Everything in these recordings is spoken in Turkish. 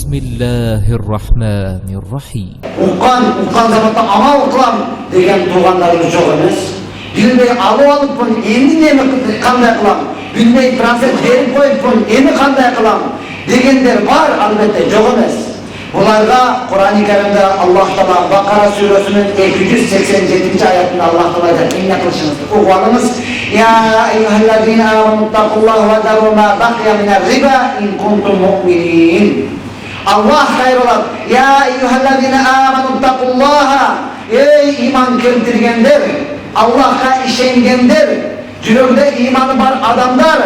Bismillahirrahmanirrahim. Uqqan zamanda amal qılam degen tuğanlarımız çok emas. Bilmey alıp endi qanday qılam? Bilmey prosent berip koyup endi qanday qılam degenler var, albatta çok emas. Bularga Kur'an-ı Kerim'de Allah Teala Bakara suresinin 287. ayetinde Allah Teala ayet ne kılışınızdır? Oğullarımız ya eyyühellezine amenuttakullahu ve daru ma baqiya minar riba in kuntum mu'minin. Allah hayrolat ya eyyühellezine amenuttakullaha ey iman keltirgenler, Allah'a işengenler, yürekte imanı var adamlar,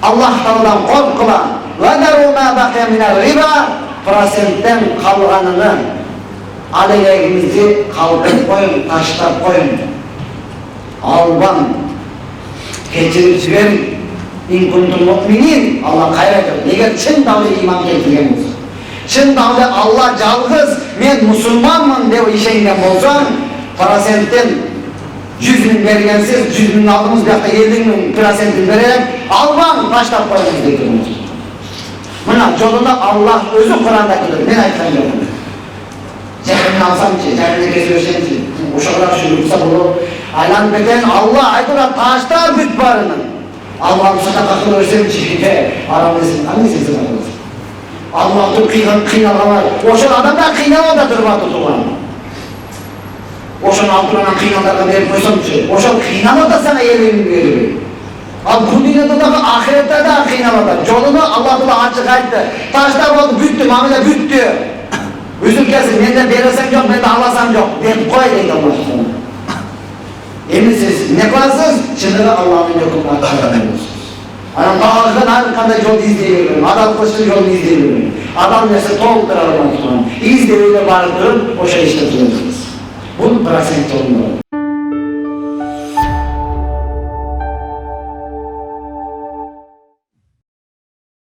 Allah Teala'dan korkulan ve daru ma baqiya minar riba prosentten kalganını aleyhimizi kaldırıp koyun, taşlar koyun. Alban, geçirip sürerin. İn kuntum mu'minin. Allah kayrayacak. Eğer çın davlı iman getirgen olsun. Çın davlı Allah calgız, men musulmanmın dev işeğinden olsan, prosentten 100 bin vergensiz, 100 bin aldığımız bir hafta 50 bin prosentin vererek, alban, taşlar koyun getirgen olsun. Buna yolunda Allah özü Kur'an'da kılır. Ne ayetler yok? Cehennemi alsam ki, cehennemi kesiyorsun ki, uşaklar şurupsa bunu. Aylan beden Allah aydıra taşlar büt barını. Allah'ın sadakasını ölsem ki, aramızın, hangisini sadakasın? Allah'ın kıynalamar. Oşan adamlar kıynalada durma tutulan. Oşan altına kıynalarına verip koysam ki, oşan kıynalamada sana yemeğini veriyor. Al bu dünyada da ahirette de kıynamadı. Yolunu Allah Teala açık aytdı. Taşlar oldu büttü, mamile büttü. Üzüm kesin, menden veresem yok, menden alasam yok. Deyip koy deydi Allah sana. Emin siz ne kılarsınız? Şimdi de Allah'ın yokumuna açıklanıyorsunuz. Adam ağırdan arkada yol izleyebilirim. Adam koştu yolunu izleyebilirim. Adam neyse toldur Allah'ın sonra. İzleyeyle vardır, o şey işte tutuyorsunuz. Bunu bırakın yolunu.